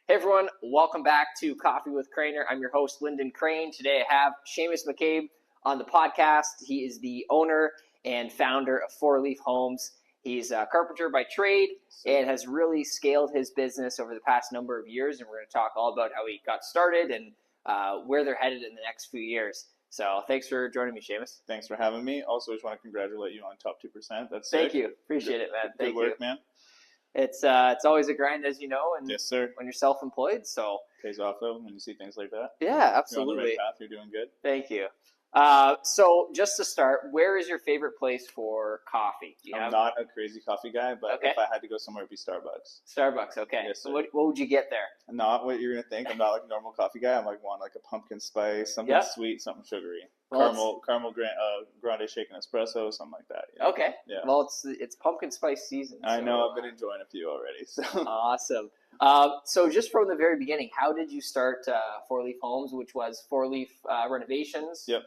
Hey everyone, welcome back to Coffee with Crainer. I'm your host, Lyndon Crane. Today I have Shamus McCabe on the podcast. He is the owner and founder of Four Leaf Homes. He's a carpenter by trade and has really scaled his business over the past number of years. And we're going to talk all about how he got started and where they're headed in the next few years. So thanks for joining me, Shamus. Thanks for having me. Also, just want to congratulate you on top 2%. That's Thank sick. you. Appreciate it, man. Good work, man. It's always a grind, as you know, and yes, sir. When you're self-employed, so pays off though when you see things like that. Yeah, absolutely. You're on the right path. You're doing good. Thank you. So just to start, where is your favorite place for coffee? I'm not a crazy coffee guy, but if I had to go somewhere, it'd be Starbucks. Starbucks, okay. Yes, so what would you get there? Not what you're gonna think. I'm not like a normal coffee guy. I'm like want like a pumpkin spice, something sweet, something sugary. Caramel grande shaken espresso, something like that. You know? Okay. Yeah. Well, it's pumpkin spice season. I know. I've been enjoying a few already. So awesome. So just from the very beginning, how did you start Four Leaf Homes, which was Four Leaf Renovations? Yep.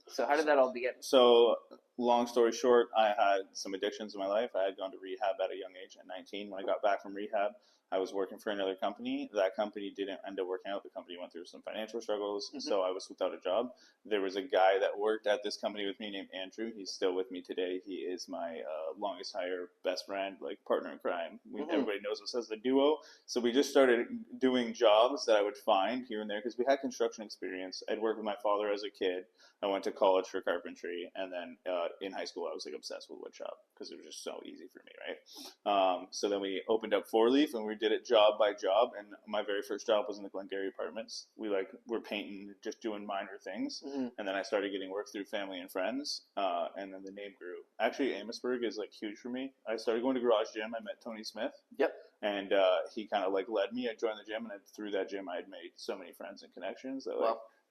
So how did that all begin? So long story short, I had some addictions in my life. I had gone to rehab at a young age at 19. When I got back from rehab, I was working for another company. That company didn't end up working out. The company went through some financial struggles, so I was without a job. There was a guy that worked at this company with me named Andrew. He's still with me today. He is my longest hire, best friend, like partner in crime. Everybody knows us as the duo. So we just started doing jobs that I would find here and there because we had construction experience. I'd worked with my father as a kid. I went to college for carpentry, and then in high school I was like obsessed with woodshop because it was just so easy for me, right? So then we opened up Four Leaf, and we did it job by job. And my very first job was in the Glengarry apartments. We were painting, just doing minor things, and then I started getting work through family and friends, and then the name grew. Actually, Amherstburg is like huge for me. I started going to Garage Gym. I met Tony Smith. Yep. And he kind of like led me. I joined the gym, and through that gym, I had made so many friends and connections that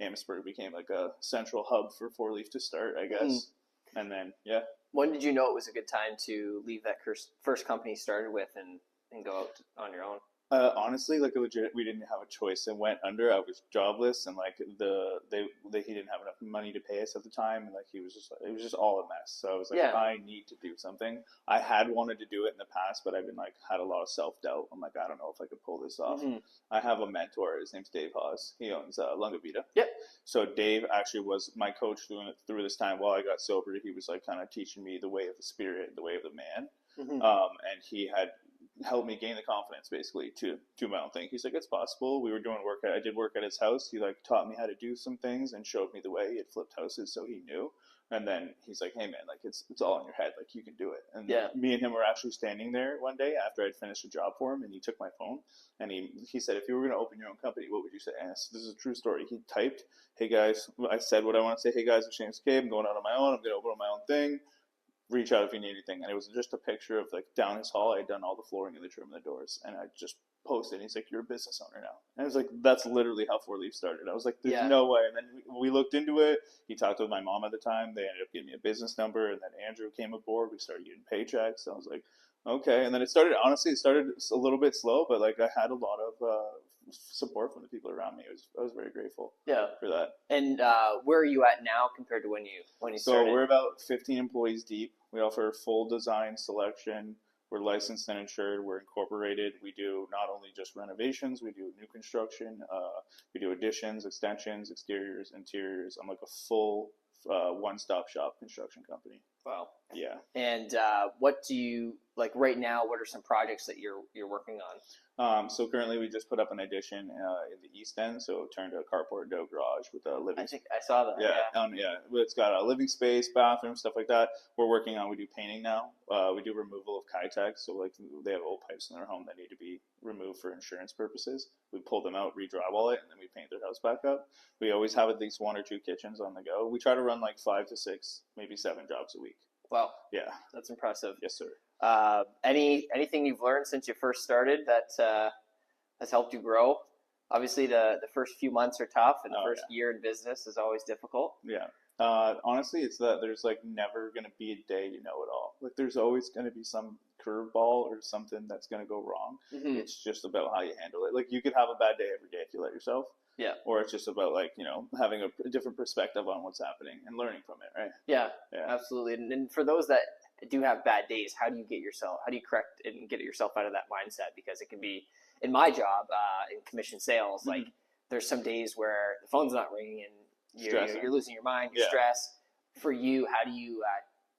Amherstburg became like a central hub for Four Leaf to start, I guess. And then, When did you know it was a good time to leave that first company you started with and go out on your own? Honestly, like legit, we didn't have a choice. It went under. I was jobless, and like he didn't have enough money to pay us at the time, and like it was just all a mess. So I was like, I need to do something. I had wanted to do it in the past, but I've been like had a lot of self doubt. I'm like, I don't know if I could pull this off. I have a mentor. His name's Dave Hawes. He owns Lunga Vita. Yep. So Dave actually was my coach through this time while I got sober. He was like kind of teaching me the way of the spirit, the way of the man, and he had helped me gain the confidence basically to do my own thing. He's like, it's possible. We were doing work. I did work at his house. He like taught me how to do some things and showed me the way. He had flipped houses, so he knew. And then he's like, hey man, like it's all in your head. Like you can do it. And me and him were actually standing there one day after I'd finished a job for him, and he took my phone and he said, if you were going to open your own company, what would you say? And this is a true story. He typed, hey guys, I said what I want to say. Hey guys, I'm Shamus McCabe. I'm going out on my own. I'm going to open my own thing. Reach out if you need anything. And it was just a picture of like down his hall. I had done all the flooring in the trim and the doors, and I just posted. And he's like, you're a business owner now. And I was like, that's literally how Four Leaf started. I was like, there's no way. And then we looked into it. He talked with my mom at the time. They ended up giving me a business number, and then Andrew came aboard. We started getting paychecks. I was like, okay. And then it started a little bit slow, but like I had a lot of support from the people around me. I was very grateful for that. And where are you at now compared to when you started? So we're about 15 employees deep. We offer full design selection. We're licensed and insured. We're incorporated. We do not only just renovations, we do new construction. We do additions, extensions, exteriors, interiors. I'm like a full one-stop shop construction company. Wow. Yeah. And what do you like right now? What are some projects that you're working on? So currently we just put up an addition in the East End, so it turned a carport into a garage with a living. I think I saw that. It's got a living space, bathroom, stuff like that. We do painting now. We do removal of Kitech, so like they have old pipes in their home that need to be removed for insurance purposes. We pull them out, re-drywall it, and then we paint their house back up. We always have at least 1 or 2 kitchens on the go. We try to run like 5 to 6, maybe 7 jobs a week. Wow. Yeah. That's impressive. Yes, sir. Anything you've learned since you first started that has helped you grow? Obviously, the first few months are tough, and the first year in business is always difficult. Yeah. Honestly, it's that there's like never going to be a day you know it all. Like there's always going to be some curveball or something that's going to go wrong. It's just about how you handle it. Like you could have a bad day every day if you let yourself. Yeah. Or it's just about like, having a different perspective on what's happening and learning from it, right? Yeah. Absolutely. And for those that do have bad days, how do you correct and get yourself out of that mindset? Because it can be, in my job, in commission sales, like there's some days where the phone's not ringing and you're losing your mind, you're stressed. For you, how do you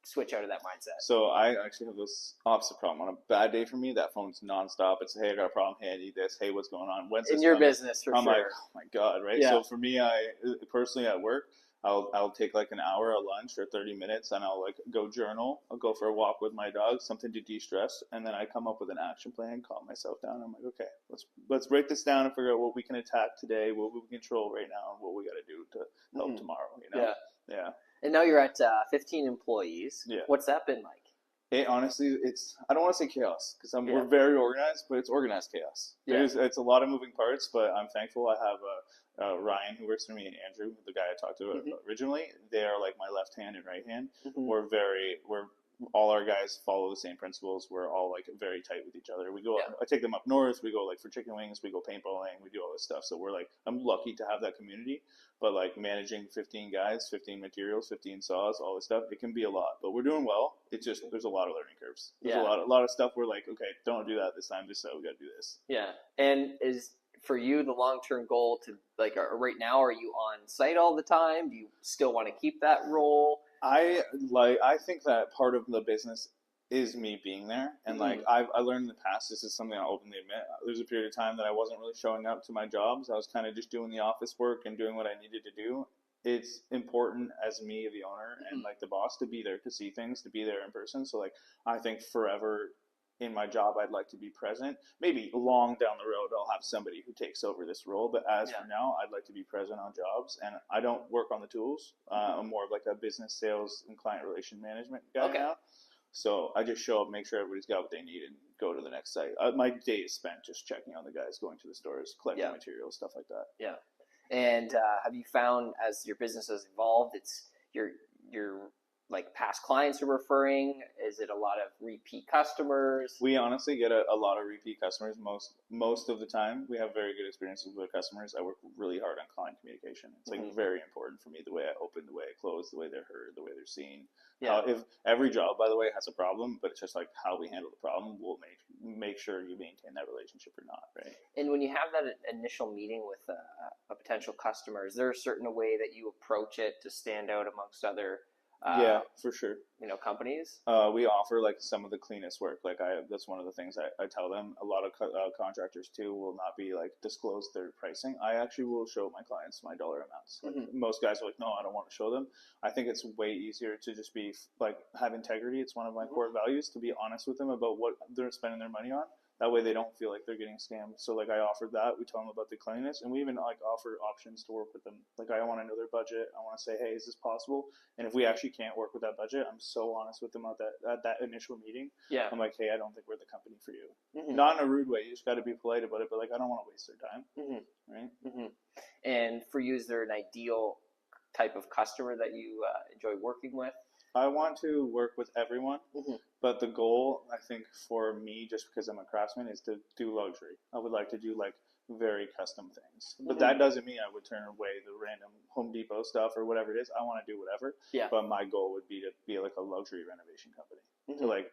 switch out of that mindset? So I actually have this opposite problem. On a bad day for me, that phone's nonstop. It's, hey, I got a problem. Hey, I need this. Hey, what's going on? When's this in your coming? business, for I'm sure. like, oh my God, right? Yeah. So for me, I personally at work, I'll take like an hour at lunch or 30 minutes and I'll like go journal. I'll go for a walk with my dog, something to de-stress. And then I come up with an action plan, calm myself down. I'm like, okay, let's break this down and figure out what we can attack today, what we can control right now, and what we got to do to help tomorrow, you know? Yeah. And now you're at 15 employees. Yeah. What's that been like? It honestly, I don't want to say chaos because we're very organized, but it's organized chaos. It's a lot of moving parts, but I'm thankful I have Ryan who works for me and Andrew, the guy I talked to originally. They are like my left hand and right hand. We're all our guys follow the same principles. We're all like very tight with each other. We go, I take them up north. We go like for chicken wings. We go paintballing. We do all this stuff. So we're like, I'm lucky to have that community. But like managing 15 guys, 15 materials, 15 saws, all this stuff, it can be a lot. But we're doing well. It's just there's a lot of learning curves. There's a lot of stuff. We're like, okay, don't do that this time. Just so we got to do this. Yeah. And is for you the long-term goal to like right now? Are you on site all the time? Do you still want to keep that role? I think that part of the business is me being there. And like I learned in the past, this is something I'll openly admit, there's a period of time that I wasn't really showing up to my jobs. I was kind of just doing the office work and doing what I needed to do. It's important as me, the owner, and like the boss to be there to see things, to be there in person. So like I think forever in my job, I'd like to be present. Maybe long down the road, I'll have somebody who takes over this role. But as for now, I'd like to be present on jobs. And I don't work on the tools. I'm more of like a business, sales, and client relation management guy now. So I just show up, make sure everybody's got what they need, and go to the next site. My day is spent just checking on the guys, going to the stores, collecting materials, stuff like that. Yeah. And have you found as your business has evolved, it's your like past clients are referring? Is it a lot of repeat customers? We honestly get a lot of repeat customers most of the time. We have very good experiences with customers. I work really hard on client communication. It's like very important for me, the way I open, the way I close, the way they're heard, the way they're seen. If every job, by the way, has a problem, but it's just like how we handle the problem will make sure you maintain that relationship or not, right? And when you have that initial meeting with a potential customer, is there a certain way that you approach it to stand out amongst other for sure, companies? We offer like some of the cleanest work. Like that's one of the things I tell them. A lot of contractors too will not be like disclose their pricing. I actually will show my clients my dollar amounts. Like, most guys are like, no, I don't want to show them. I think it's way easier to just be like have integrity. It's one of my core values to be honest with them about what they're spending their money on. That way they don't feel like they're getting scammed. So like I offered that. We tell them about the cleanliness, and we even like offer options to work with them. Like I want to know their budget. I want to say, hey, is this possible? And if we actually can't work with that budget, I'm so honest with them at that initial meeting. Yeah. I'm like, hey, I don't think we're the company for you. Not in a rude way. You just got to be polite about it. But like I don't want to waste their time. Right. And for you, is there an ideal type of customer that you enjoy working with? I want to work with everyone, but the goal, I think, for me, just because I'm a craftsman, is to do luxury. I would like to do like very custom things, but that doesn't mean I would turn away the random Home Depot stuff or whatever it is. I want to do whatever. Yeah. But my goal would be to be like a luxury renovation company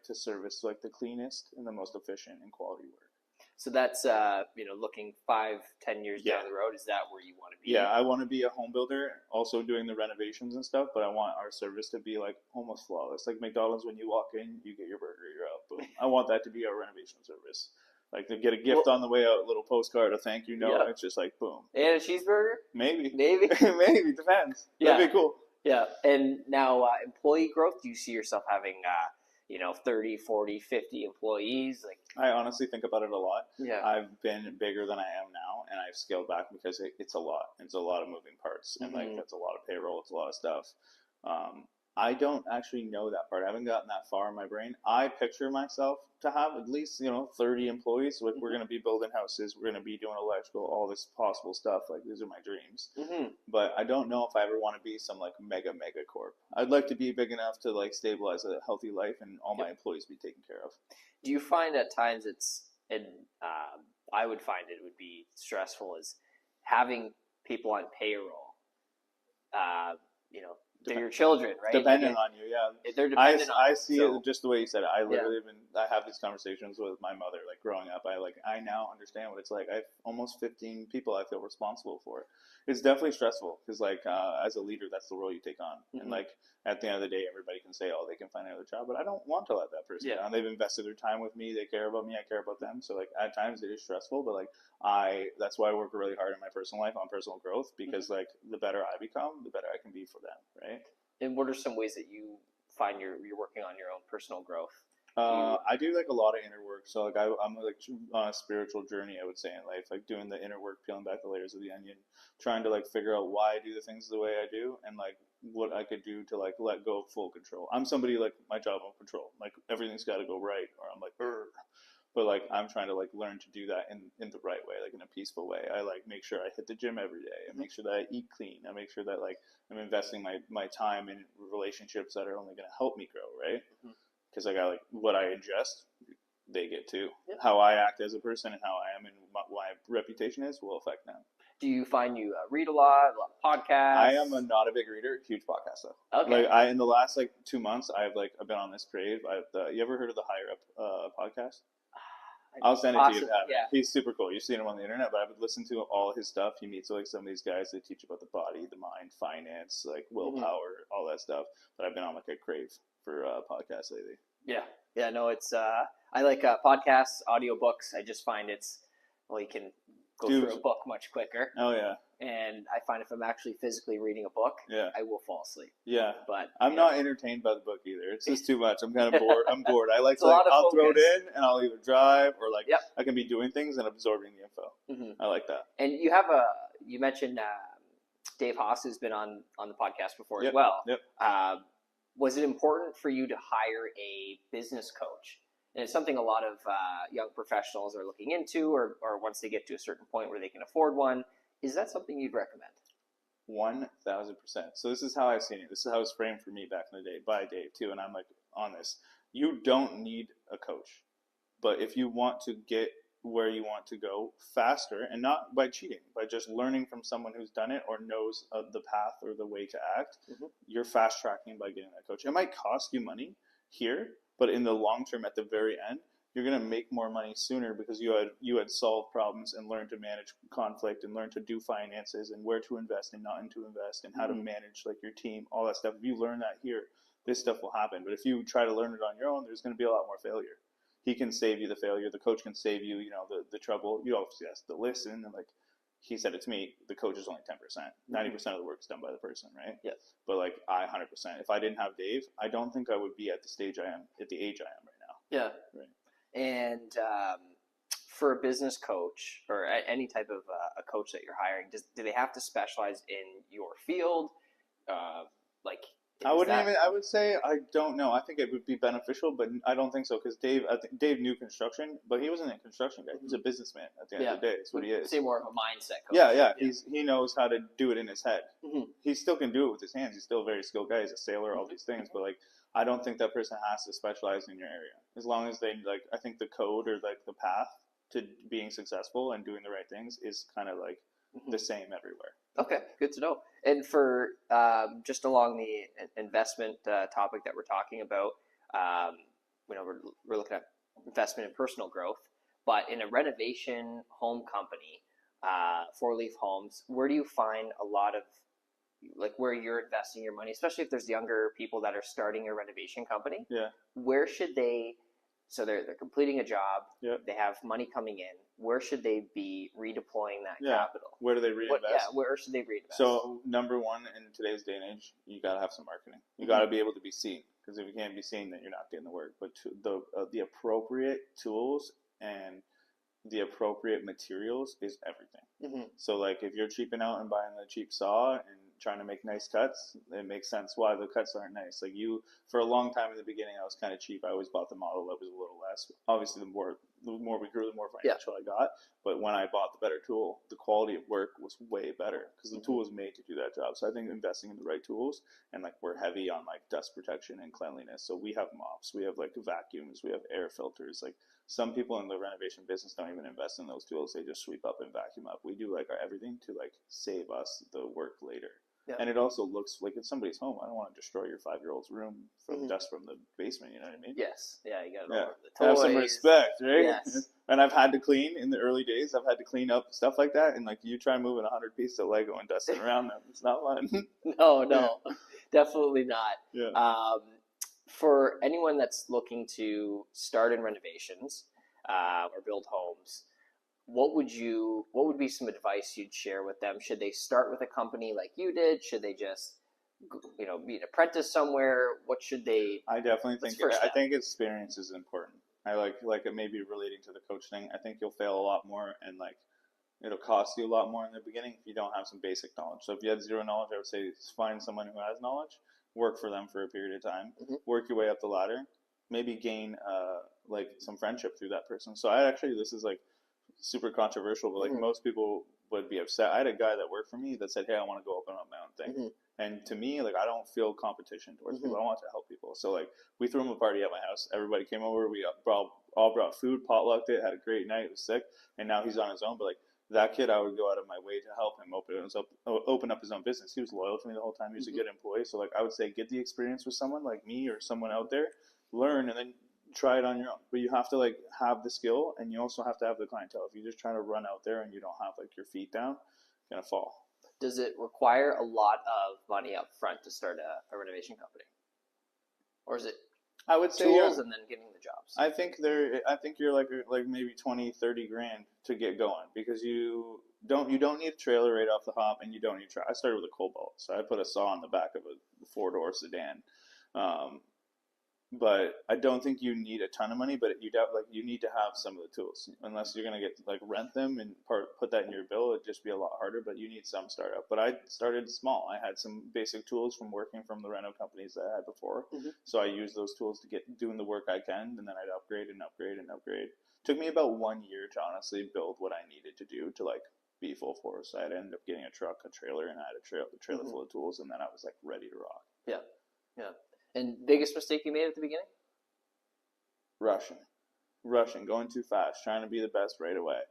to service like the cleanest and the most efficient and quality work. So that's, looking 5-10 years down the road, is that where you want to be? Yeah, I want to be a home builder, also doing the renovations and stuff, but I want our service to be like almost flawless. Like McDonald's, when you walk in, you get your burger, you're out. Boom. I want that to be our renovation service. Like to get a gift on the way out, a little postcard, a thank you note. It's just like, boom. And a cheeseburger? Maybe. Maybe, depends. That'd be cool. Yeah, and now employee growth, do you see yourself having 30, 40, 50 employees? Like, I honestly think about it a lot. Yeah. I've been bigger than I am now, and I've scaled back because it's a lot. It's a lot of moving parts, and like that's a lot of payroll. It's a lot of stuff. I don't actually know that part. I haven't gotten that far in my brain. I picture myself to have at least 30 employees. Like we're going to be building houses. We're going to be doing electrical, all this possible stuff. Like these are my dreams. But I don't know if I ever want to be some like mega corp. I'd like to be big enough to like stabilize a healthy life and all my employees be taken care of. Do you find at times I would find it would be stressful is having people on payroll, They're your children, right? Dependent on you, yeah. They're dependent on you. I see it just the way you said it. I literally I have these conversations with my mother, like growing up. I now understand what it's like. I have almost 15 people I feel responsible for. It's definitely stressful because as a leader, that's the role you take on. And like at the end of the day, everybody can say, oh, they can find another job, but I don't want to let that person down. They've invested their time with me. They care about me. I care about them. So like at times it is stressful, but that's why I work really hard in my personal life on personal growth, because like the better I become, the better I can be for them, right? And what are some ways that you find you're working on your own personal growth? I do like a lot of inner work. So like I'm like on a spiritual journey, I would say, in life, like doing the inner work, peeling back the layers of the onion, trying to like figure out why I do the things the way I do, and like what I could do to like let go of full control. I'm somebody like my job on control, like everything's got to go right, or I'm like, Urgh. But like I'm trying to like learn to do that in the right way, like in a peaceful way. I like make sure I hit the gym every day. I make sure that I eat clean. I make sure that like I'm investing my time in relationships that are only going to help me grow, right? Because I got like what I ingest, they get too. Yeah. How I act as a person and how I am and what my reputation is will affect them. Do you find you read a lot of podcasts? I am not a big reader, huge podcast though. Okay. Like in the last like 2 months, I've been on this crave. You ever heard of the Higher Up podcast? I'll send it to you. Yeah. He's super cool. You've seen him on the internet, but I would listen to all his stuff. He meets like some of these guys that teach about the body, the mind, finance, like willpower, all that stuff. But I've been on like a crave for podcasts lately. Yeah. No, it's I like podcasts, audiobooks. I just find you can go through a book much quicker. Oh yeah. And I find if I'm actually physically reading a book, I will fall asleep. Yeah. But I'm not entertained by the book either. It's just too much. I'm kind of bored. I'm bored. I like I'll throw it in and I'll either drive or I can be doing things and absorbing the info. I like that. And you mentioned Dave Haas, who's been on the podcast before as well. Was it important for you to hire a business coach? And it's something a lot of young professionals are looking into, or once they get to a certain point where they can afford one. Is that something you'd recommend? 1,000%. So this is how I've seen it. This is how it was framed for me back in the day by Dave too. And I'm like on this. You don't need a coach, but if you want to get where you want to go faster, and not by cheating, by just learning from someone who's done it or knows the path or the way to act, you're fast tracking by getting that coach. It might cost you money here, but in the long term, at the very end, you're going to make more money sooner because you had solved problems and learned to manage conflict and learn to do finances and where to invest and not to invest and how to manage like your team, all that stuff. If you learn that here, this stuff will happen. But if you try to learn it on your own, there's going to be a lot more failure. He can save you the failure. The coach can save you, the trouble. You obviously have to listen. And like he said it to me, the coach is only 10%. 90% of the work is done by the person, right? Yes. But like I 100%. If I didn't have Dave, I don't think I would be at the stage I am, at the age I am right now. Yeah. Right. And for a business coach or any type of a coach that you're hiring, do they have to specialize in your field? I would say I don't know. I think it would be beneficial, but I don't think so because Dave knew construction, but he wasn't a construction guy. He was a businessman at the end of the day. That's what he is. Say more of a mindset coach. Yeah. He knows how to do it in his head. He still can do it with his hands. He's still a very skilled guy. He's a sailor, all these things. But like, I don't think that person has to specialize in your area. As long as they I think the code or like the path to being successful and doing the right things is kind of like the same everywhere. Okay, good to know. And for just along the investment topic that we're talking about, we're looking at investment in personal growth, but in a renovation home company, 4-leaf homes, where do you find a lot of where you're investing your money, especially if there's younger people that are starting a renovation company? Yeah. Where should they? So they're completing a job. Yep. They have money coming in. Where should they be redeploying that capital? Where do they reinvest? Where should they reinvest? So number one, in today's day and age, you got to have some marketing. You got to be able to be seen, because if you can't be seen, then you're not getting the work. But the appropriate tools and the appropriate materials is everything. So like if you're cheaping out and buying the cheap saw and trying to make nice cuts, it makes sense why the cuts aren't nice. Like for a long time in the beginning, I was kind of cheap. I always bought the model that was a little less. Obviously, the more we grew, the more financial I got. But when I bought the better tool, the quality of work was way better because the tool was made to do that job. So I think investing in the right tools, and like we're heavy on like dust protection and cleanliness. So we have mops, we have like vacuums, we have air filters. Like some people in the renovation business don't even invest in those tools. They just sweep up and vacuum up. We do like everything to like save us the work later. Yeah. And it also looks like it's somebody's home. I don't want to destroy your 5-year-old's room from dust from the basement. You know what I mean? Yes. Yeah. You got all the toys. Have some respect, right? Yes. And I've had to clean in the early days. I've had to clean up stuff like that. And like you try moving 100 pieces of Lego and dusting around them, it's not fun. No, definitely not. Yeah. For anyone that's looking to start in renovations or build homes, what would be some advice you'd share with them? Should they start with a company like you did? Should they just be an apprentice somewhere? What should they? I definitely think I think experience is important. I like it maybe relating to the coach thing. I think you'll fail a lot more, and like it'll cost you a lot more in the beginning if you don't have some basic knowledge. So if you had zero knowledge, I would say find someone who has knowledge, work for them for a period of time, work your way up the ladder, maybe gain like some friendship through that person. So this is like super controversial, but like most people would be upset. I had a guy that worked for me that said, "Hey, I want to go open up my own thing." And to me, like, I don't feel competition towards people. I want to help people. So like, we threw him a party at my house. Everybody came over. We all brought food, potlucked it, had a great night. It was sick. And now he's on his own. But like that kid, I would go out of my way to help him open up his own business. He was loyal to me the whole time. He was a good employee. So like, I would say get the experience with someone like me or someone out there, learn, and then try it on your own. But you have to like have the skill, and you also have to have the clientele. If you just try to run out there and you don't have like your feet down, you're gonna fall. Does it require a lot of money up front to start a renovation company, or is it? I would say tools and then getting the jobs. I think you're like maybe 20-30 grand to get going, because you don't need a trailer right off the hop, and you don't need I started with a Cobalt, so I put a saw on the back of a 4-door sedan. But I don't think you need a ton of money, but you need to have some of the tools. Unless you're gonna get like rent them and put that in your bill, it'd just be a lot harder. But you need some startup. But I started small. I had some basic tools from working from the reno companies that I had before, so I used those tools to get doing the work I can, and then I'd upgrade and upgrade and upgrade. Took me about 1 year to honestly build what I needed to do to like be full force. So I'd end up getting a truck, a trailer, and I had a trailer full of tools, and then I was like ready to rock. Yeah. And biggest mistake you made at the beginning? Rushing, going too fast, trying to be the best right away,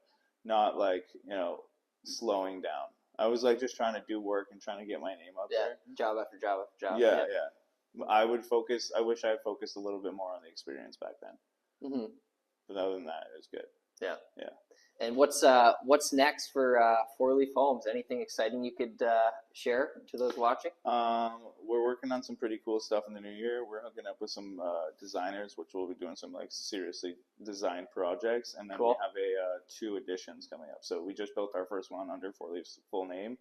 not like slowing down. I was like just trying to do work and trying to get my name out there. Job after job after job. Yeah. I wish I had focused a little bit more on the experience back then. But other than that, it was good. Yeah. And what's next for 4-Leaf Homes? Anything exciting you could share to those watching? We're working on some pretty cool stuff in the new year. We're hooking up with some designers, which we'll be doing some like seriously designed projects, and then we have 2 additions coming up. So we just built our first one under 4-Leaf's full name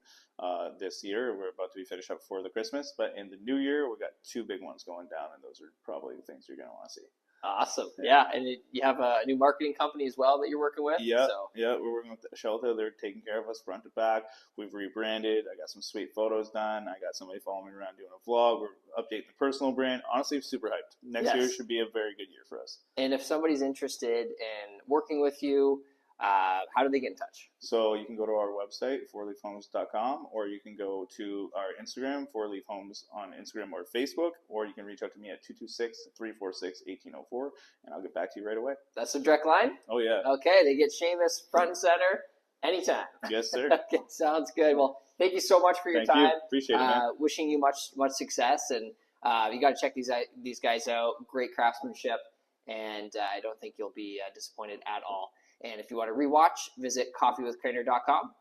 this year. We're about to be finished up for the Christmas, but in the new year we got 2 big ones going down, and those are probably the things you're gonna want to see. Awesome. Yeah. And you have a new marketing company as well that you're working with? Yeah, we're working with Shelter. They're taking care of us front to back. We've rebranded. I got some sweet photos done. I got somebody following me around doing a vlog. We're updating the personal brand. Honestly, I'm super hyped. Next year should be a very good year for us. And if somebody's interested in working with you, how do they get in touch? So you can go to our website, 4leafhomes.com, or you can go to our Instagram, 4Leaf Homes on Instagram or Facebook, or you can reach out to me at 226-346-1804, and I'll get back to you right away. That's the direct line? Oh, yeah. Okay, they get Shamus front and center anytime. Yes, sir. Okay, sounds good. Well, thank you so much for your time. Thank you. Appreciate it, man. Wishing you much success, and you got to check these guys out. Great craftsmanship, and I don't think you'll be disappointed at all. And if you want to rewatch, visit coffeewithcrainer.com.